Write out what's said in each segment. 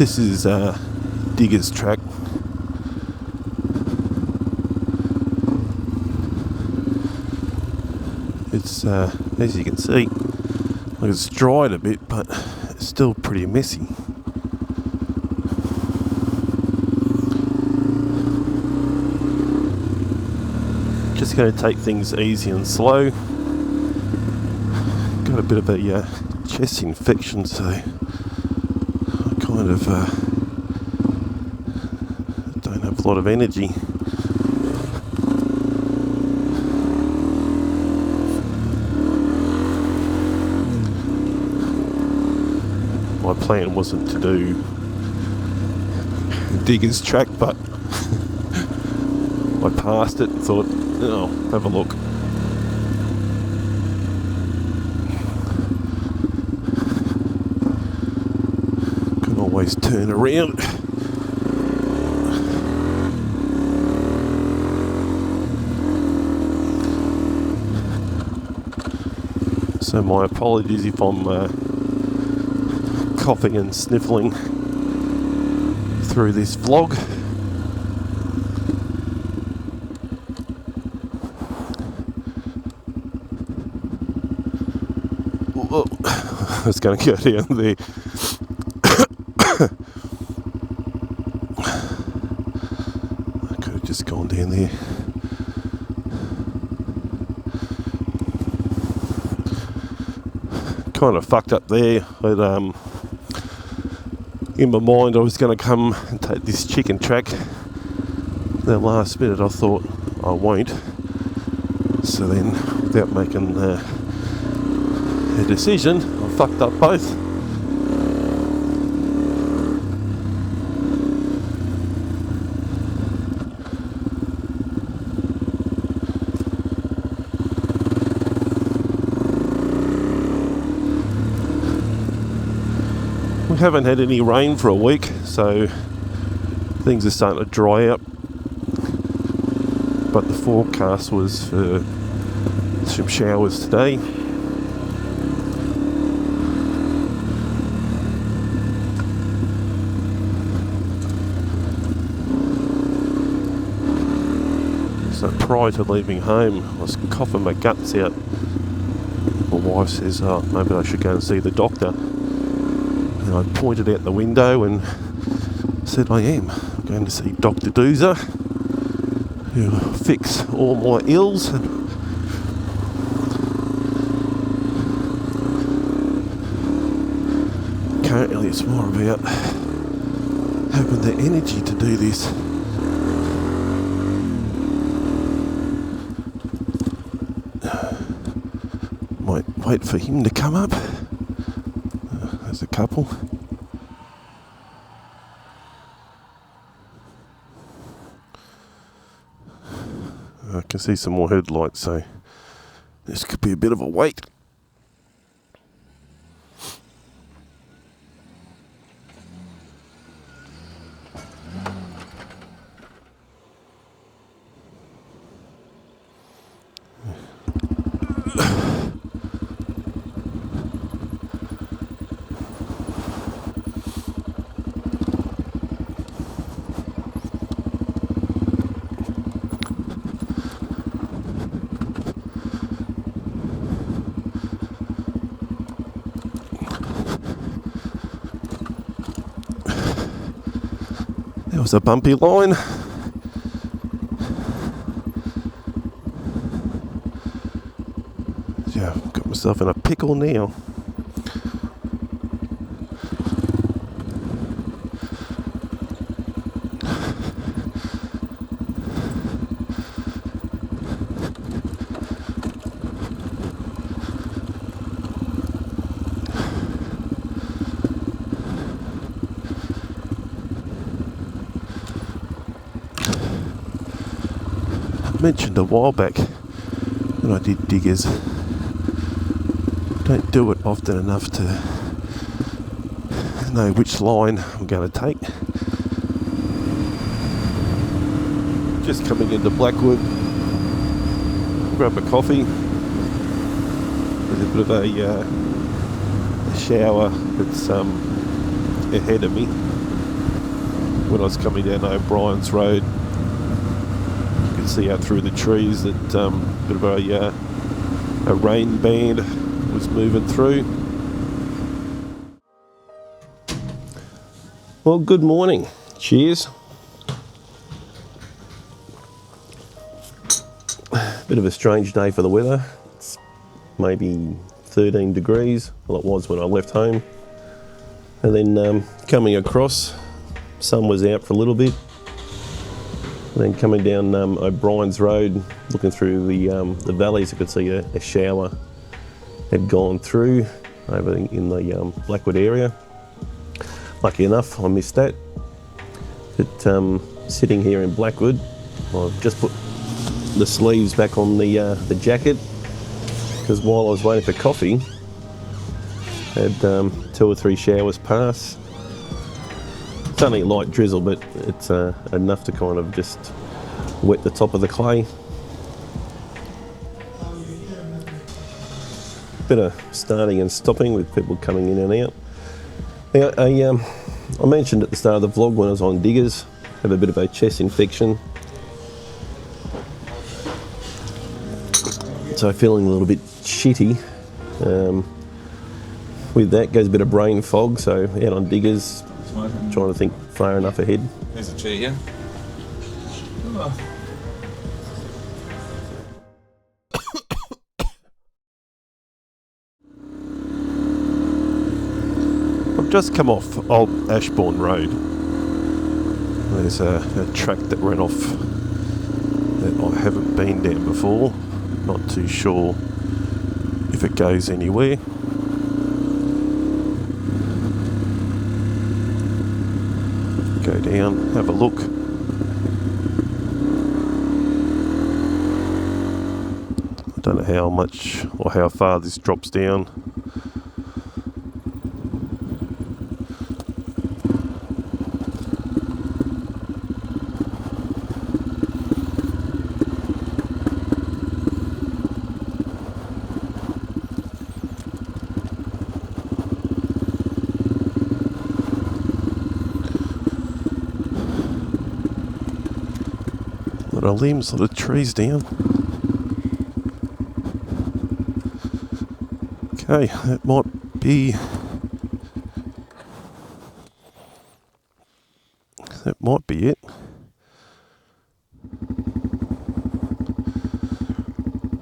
This is Digger's track. It's as you can see, it's dried a bit, but it's still pretty messy. Just going to take things easy and slow. Got a bit of a chest infection, so I kind of don't have a lot of energy. My plan wasn't to do Digger's track, but I passed it and thought, oh, have a look. Can always turn around. So my apologies if I'm coughing and sniffling through this vlog. Oh, I was going to go down there. I could have just gone down there. Kind of fucked up there, but in my mind I was going to come and take this chicken track. Then last minute I thought I won't. So then, without making a decision, I fucked up both. We haven't had any rain for a week, so things are starting to dry out. But the forecast was for some showers today. So prior to leaving home, I was coughing my guts out. My wife says, oh, maybe I should go and see the doctor. And I pointed out the window and said, I am. I'm going to see Dr.DOOZER, who'll fix all my ills. Currently it's more about having the energy to do this. Might wait for him to come up. There's a couple. I can see some more headlights, so this could be a bit of a wait. There was a bumpy line. Yeah, got myself in a pickle now. Mentioned a while back when I did Diggers, don't do it often enough to know which line I'm going to take. Just coming into Blackwood, grab a coffee, there's a bit of a shower that's ahead of me. when I was coming down O'Brien's Road. You could see out through the trees that bit of a rain band was moving through. Well, good morning. Cheers. Bit of a strange day for the weather. It's maybe 13 degrees. Well, it was when I left home. And then coming across, sun was out for a little bit. And then coming down O'Brien's Road, looking through the valleys, I could see a shower had gone through over in the Blackwood area. Lucky enough, I missed that. But sitting here in Blackwood, I've just put the sleeves back on the jacket, because while I was waiting for coffee, I had 2 or 3 showers pass. It's only a light drizzle, but it's enough to kind of just wet the top of the clay. Bit of starting and stopping with people coming in and out. Now, I mentioned at the start of the vlog when I was on diggers, I have a bit of a chest infection. So feeling a little bit shitty. With that goes a bit of brain fog, so out on diggers, trying to think far enough ahead. There's a chair here. I've just come off Old Ashbourne Road. There's a track that ran off that I haven't been down before. Not too sure if it goes anywhere. Go down, have a look. I don't know how much or how far this drops down. Lot of limbs, lot of trees down. Okay, that might be it.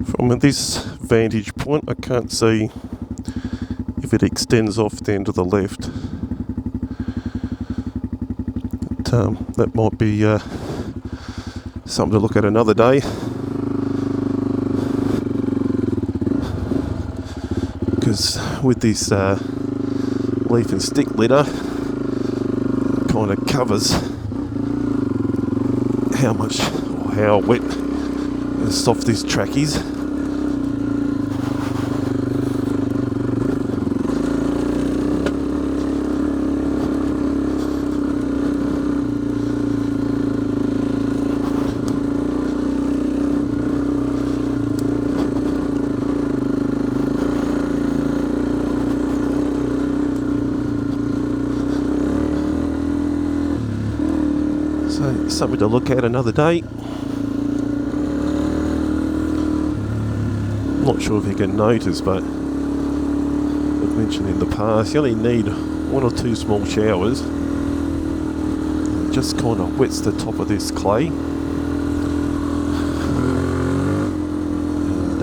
From this vantage point, I can't see if it extends off down to the left. But, that might be something to look at another day. Because with this leaf and stick litter, kind of covers how much or how wet and soft this track is. So, something to look at another day. Not sure if you can notice, but I've mentioned in the past, you only need 1 or 2 small showers. It just kind of wets the top of this clay. And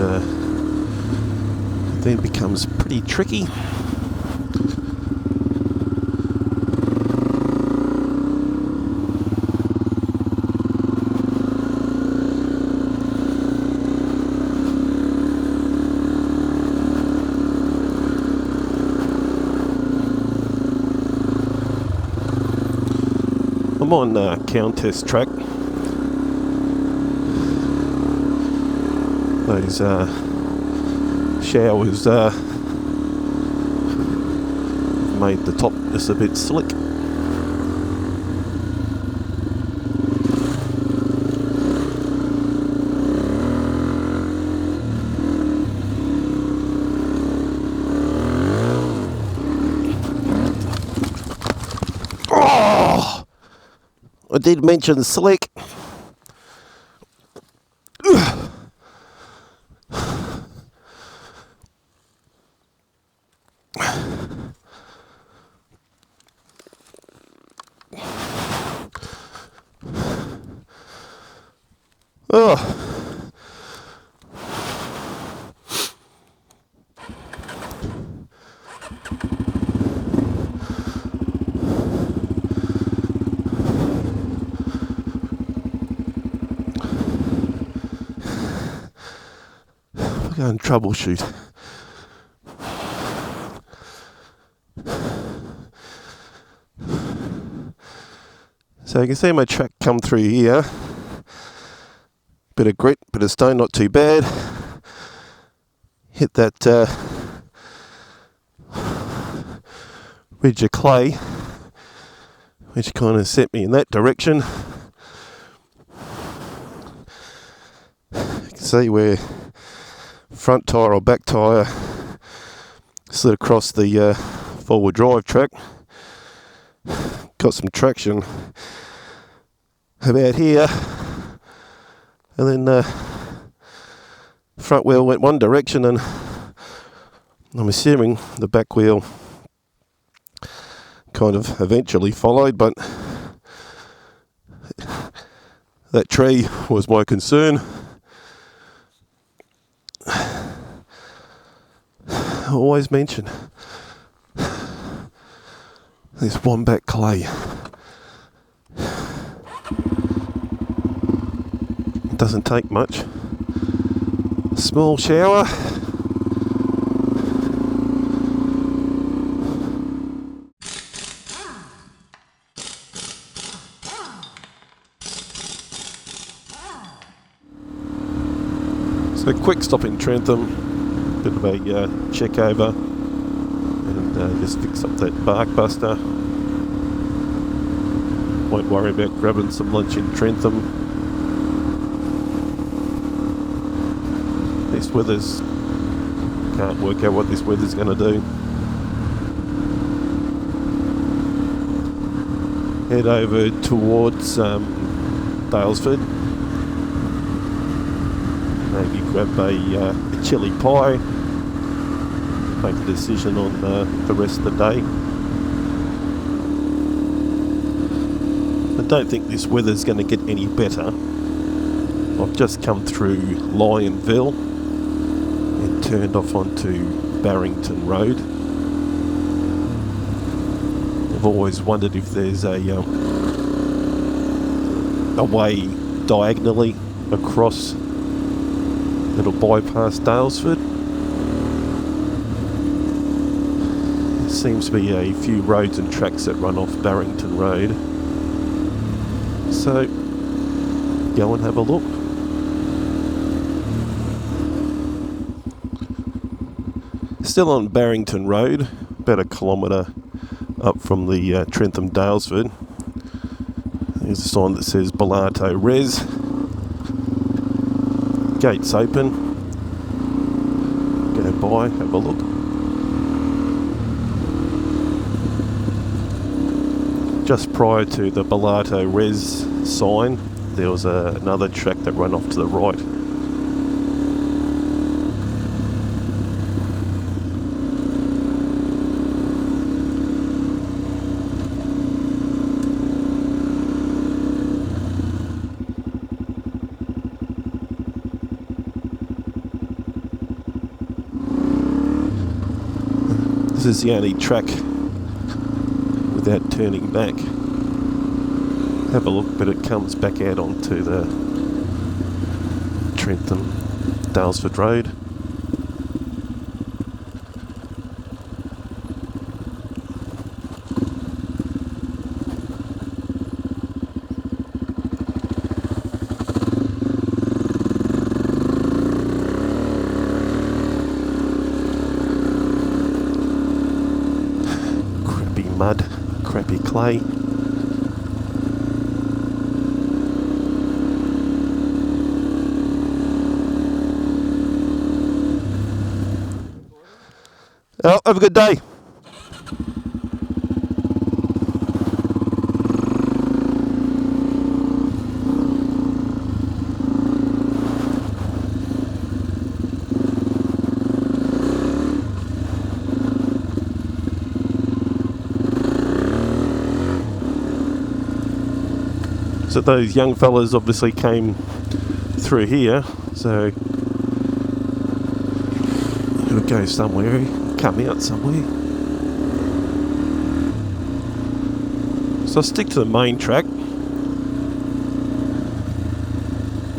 then becomes pretty tricky. I'm on Countess track. Those showers made the top just a bit slick. I did mention slick. Oh. Go and troubleshoot. So you can see my track come through here. Bit of grit, bit of stone, not too bad. Hit that ridge of clay, which kind of set me in that direction. You can see where front tyre or back tyre slid across the forward drive track. Got some traction about here, and then front wheel went one direction, and I'm assuming the back wheel kind of eventually followed, but that tree was my concern. I always mention this wombat clay. It doesn't take much. A small shower. So quick stop in Trentham. Bit of a check over and just fix up that bark buster. Won't worry about grabbing some lunch in Trentham. This weather's, can't work out what this weather's going to do. Head over towards Dalesford. Maybe grab a chili pie. Make a decision on the rest of the day. I don't think this weather's going to get any better. I've just come through Lionville and turned off onto Barrington Road. I've always wondered if there's a way diagonally across that'll bypass Dalesford. There seems to be a few roads and tracks that run off Barrington Road. So, go and have a look. Still on Barrington Road, about a kilometre up from the Trentham Dalesford. There's a sign that says Bellato Res. Gates open. Go by, have a look. Just prior to the Bellato Res sign, there was another track that ran off to the right. This is the only track without turning back. Have a look, but it comes back out onto the Trentham Dalesford Road. Mud, crappy clay. Oh, have a good day. So those young fellas obviously came through here, so it'll go somewhere, come out somewhere. So I'll stick to the main track,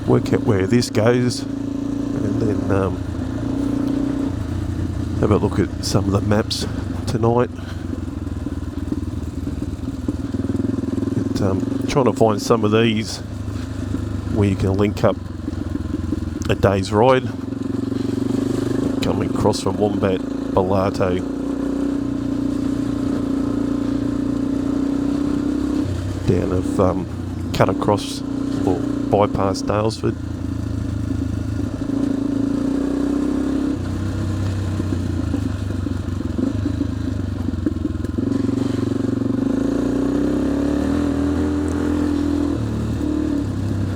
work out where this goes, and then have a look at some of the maps tonight. Trying to find some of these where you can link up a day's ride, coming across from Wombat, Balato, down have cut across or bypass Dalesford.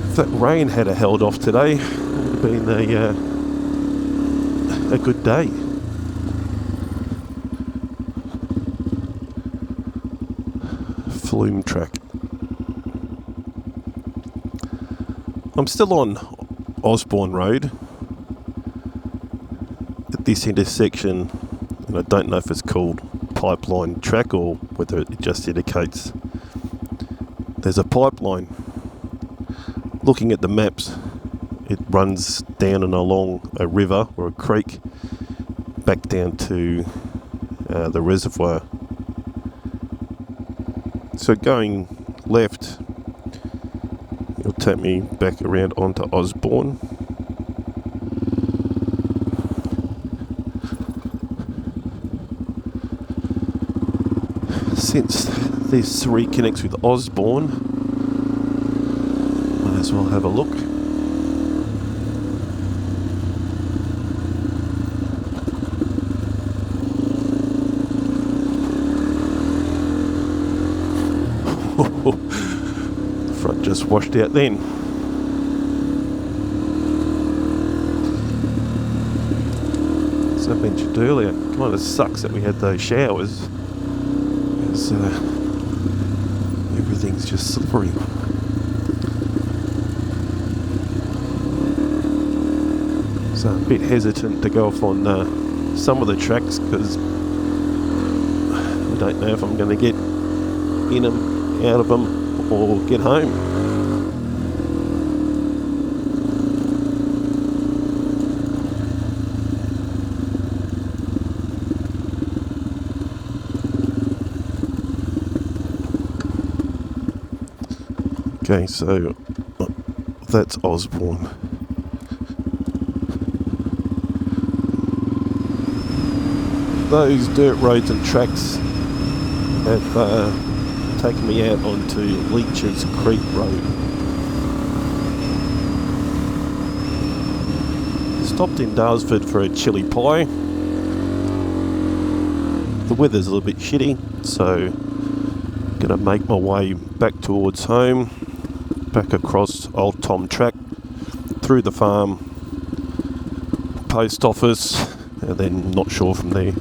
If that rain had held off today, it would have been a good day. Flume track. I'm still on Osborne Road at this intersection, and I don't know if it's called pipeline track or whether it just indicates there's a pipeline. Looking at the maps, it runs down and along a river or a creek back down to the reservoir. So going left, it'll take me back around onto Osborne. Since this reconnects with Osborne, might as well have a look. The front just washed out then. As I mentioned earlier, it kind of sucks that we had those showers, because everything's just slippery. So I'm a bit hesitant to go off on some of the tracks, because I don't know if I'm going to get in them, out of them, or get home. Okay, so that's Osborne. Those dirt roads and tracks have taken me out onto Leach's Creek Road. Stopped in Dalesford for a chili pie. The weather's a little bit shitty, so gonna make my way back towards home, back across Old Tom Track, through the farm, post office, and then not sure from there.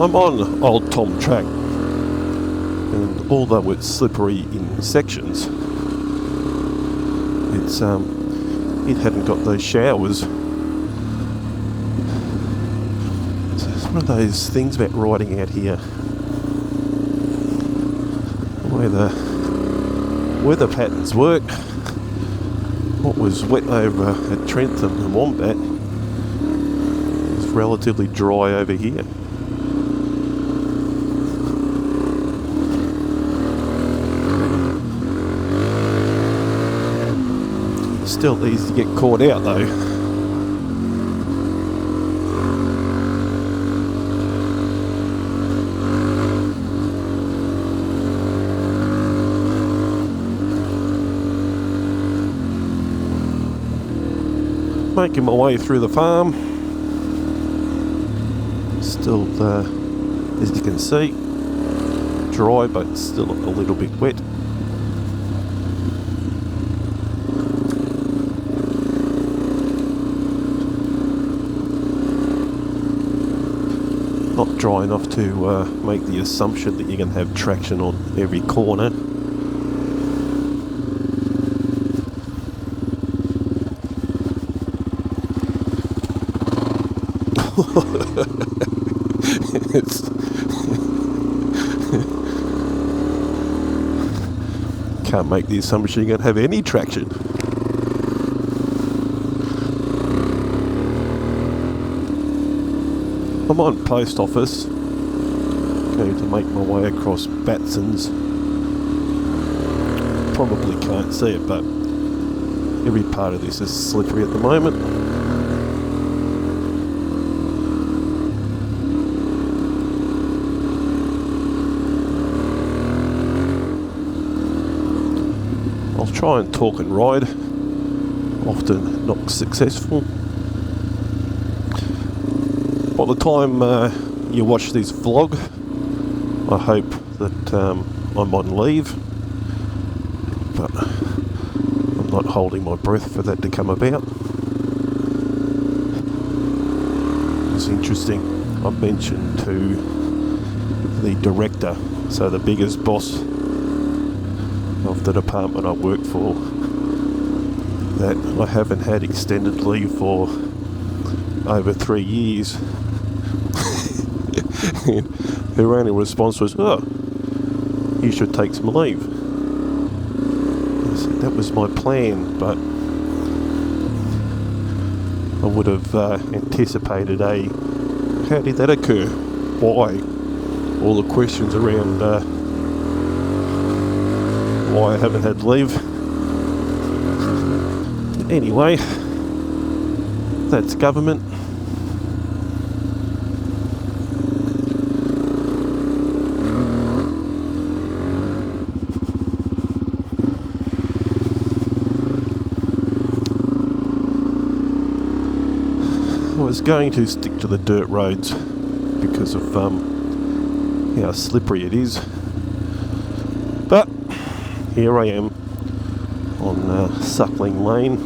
I'm on Old Tom Track, and although it's slippery in sections, it hadn't got those showers. So it's one of those things about riding out here, the way the weather patterns work. What was wet over at Trentham and Wombat is relatively dry over here. Still easy to get caught out though. Making my way through the farm. Still, as you can see, dry but still a little bit wet. not dry enough to make the assumption that you're going to have traction on every corner. Can't make the assumption you're going to have any traction. I'm on post office, going to make my way across Batson's. Probably can't see it, but every part of this is slippery at the moment. I'll try and talk and ride, often not successful. By the time you watch this vlog, I hope that I'm on leave, but I'm not holding my breath for that to come about. It's interesting, I mentioned to the director, so the biggest boss of the department I work for, that I haven't had extended leave for over 3 years. Her only response was, "Oh, you should take some leave." I said that was my plan, but I would have anticipated how did that occur? Why? All the questions around why I haven't had leave. Anyway, that's government. I was going to stick to the dirt roads because of how slippery it is, but here I am on Suckling Lane,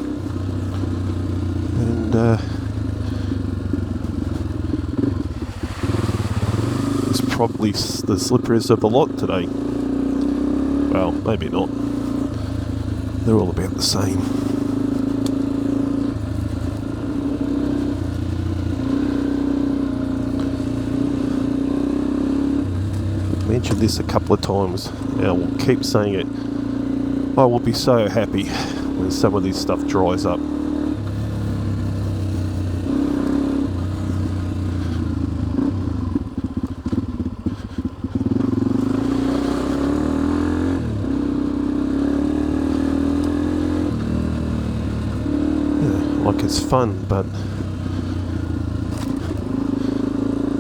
and it's probably the slipperiest of the lot today. Well, maybe not. They're all about the same. I've mentioned this a couple of times, and I will keep saying it. I will be so happy when some of this stuff dries up. Like it's fun, but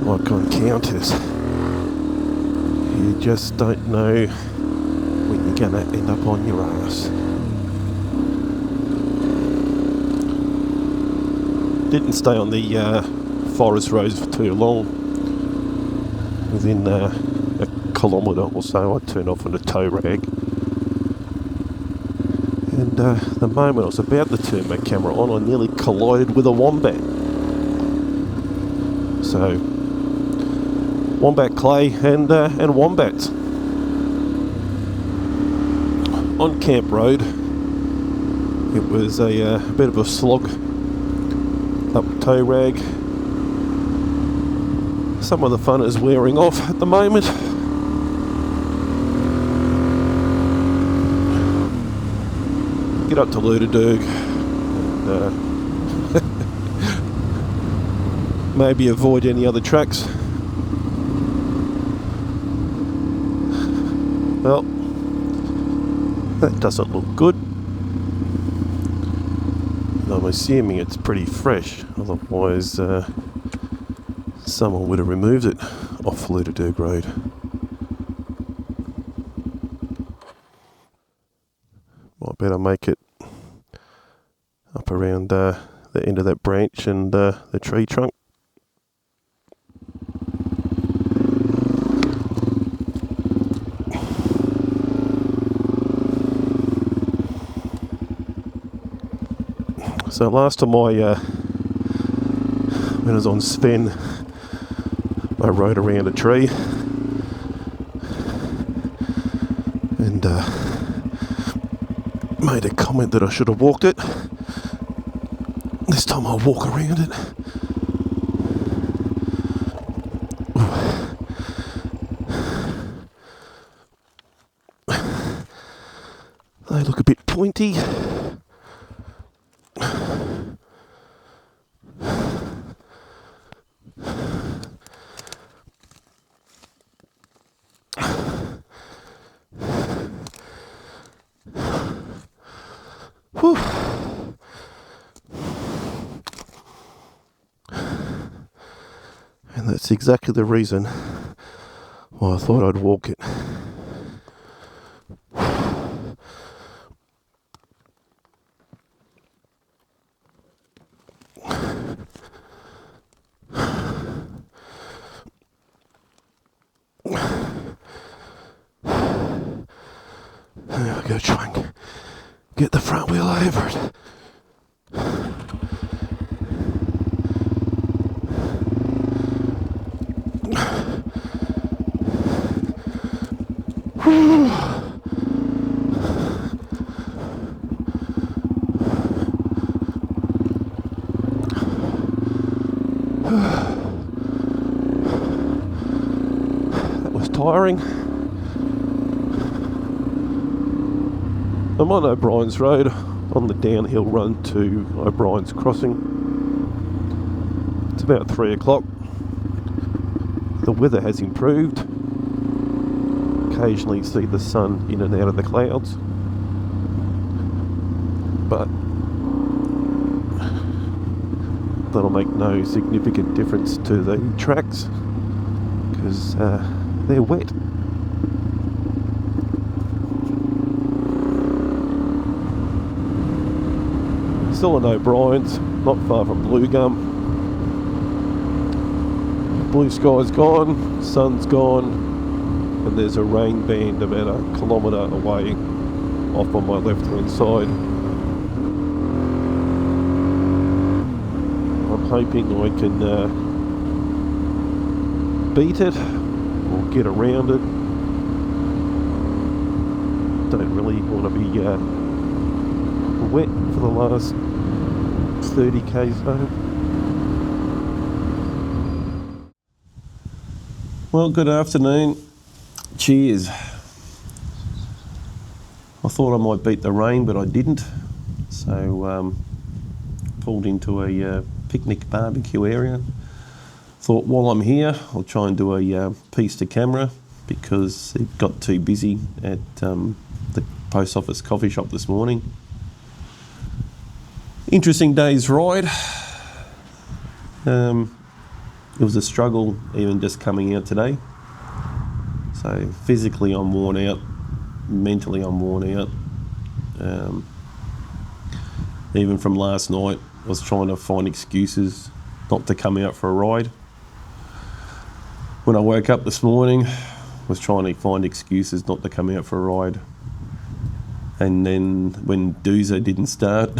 like on counters, you just don't know when you're gonna end up on your ass. Didn't stay on the forest roads for too long. Within a kilometre or so, I turned off on a tow rag. And the moment I was about to turn my camera on, I nearly collided with a wombat. So, wombat clay and wombats. On Camp Road, it was a bit of a slog up tow rag. Some of the fun is wearing off at the moment. Get up to Dr.DOOZER and maybe avoid any other tracks. Well, that doesn't look good. I'm assuming it's pretty fresh, otherwise someone would have removed it off Dr.DOOZER Road. Might better make it up around the end of that branch and the tree trunk. So last time when I was on Sven, I I rode around a tree and made a comment that I should have walked it. This time I'll walk around it. They look a bit pointy. Whew. And that's exactly the reason why I thought I'd walk it. There we go, try and get the front wheel over it. That was tiring. I'm on O'Brien's Road on the downhill run to O'Brien's Crossing. It's about 3 o'clock. The weather has improved. Occasionally see the sun in and out of the clouds, but that'll make no significant difference to the tracks because they're wet. Still on O'Brien's, not far from Blue Gum. Blue sky's gone, sun's gone, and there's a rain band about 1 kilometre away off on my left hand side. I'm hoping I can beat it or get around it. Don't really want to be wet for the last 30 k's home. Well, good afternoon. Cheers. I thought I might beat the rain, but I didn't. So pulled into a picnic barbecue area. Thought while I'm here, I'll try and do a piece to camera because it got too busy at the post office coffee shop this morning. Interesting day's ride. It was a struggle even just coming out today. So physically I'm worn out, mentally I'm worn out. Even from last night, I was trying to find excuses not to come out for a ride. When I woke up this morning, I was trying to find excuses not to come out for a ride. And then when DOOZER didn't start,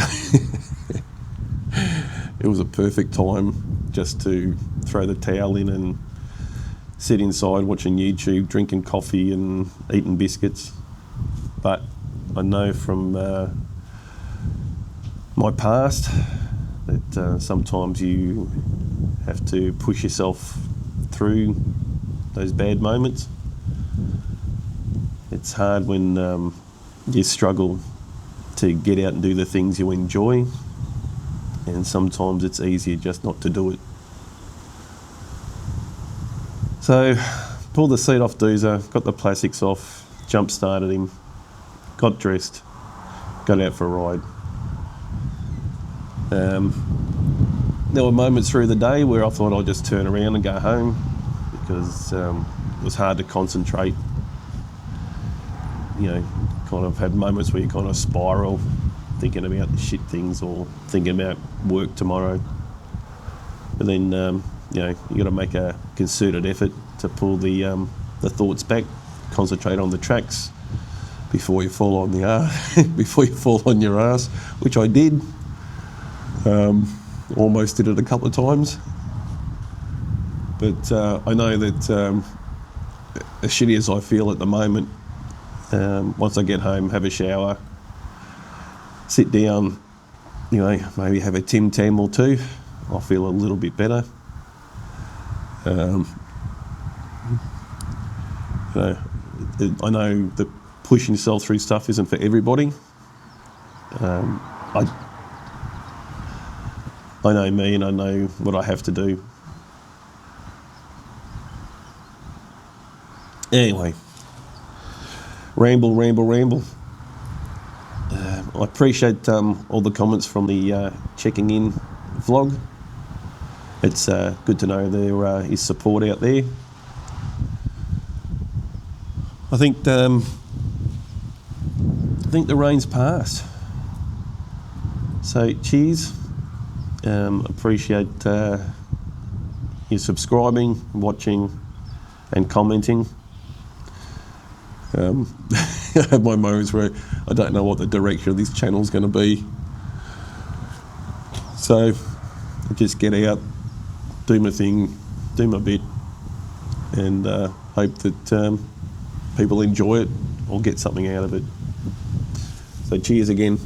it was a perfect time just to throw the towel in and sit inside watching YouTube, drinking coffee and eating biscuits. But I know from my past that sometimes you have to push yourself through those bad moments. It's hard when you struggle to get out and do the things you enjoy, and sometimes it's easier just not to do it. So, pulled the seat off DOOZER, got the plastics off, jump started him, got dressed, got out for a ride. There were moments through the day where I thought I'd just turn around and go home because it was hard to concentrate. You know, kind of had moments where you kind of spiral, thinking about the shit things or thinking about work tomorrow. But then, you know, you got to make a concerted effort to pull the thoughts back, concentrate on the tracks before you fall on the before you fall on your ass, which I did. Almost did it a couple of times. But I know that as shitty as I feel at the moment, once I get home, have a shower, sit down, you know, maybe have a Tim Tam or two, I'll feel a little bit better. You know, I know that pushing yourself through stuff isn't for everybody. I know me, and I know what I have to do. Anyway, ramble. I appreciate all the comments from the checking in vlog. It's good to know there is support out there. I think the rain's passed. So cheers. Appreciate you subscribing, watching, and commenting. I have my moments where I don't know what the direction of this channel is going to be. So I just get out, do my thing, do my bit, and hope that people enjoy it or get something out of it. So cheers again.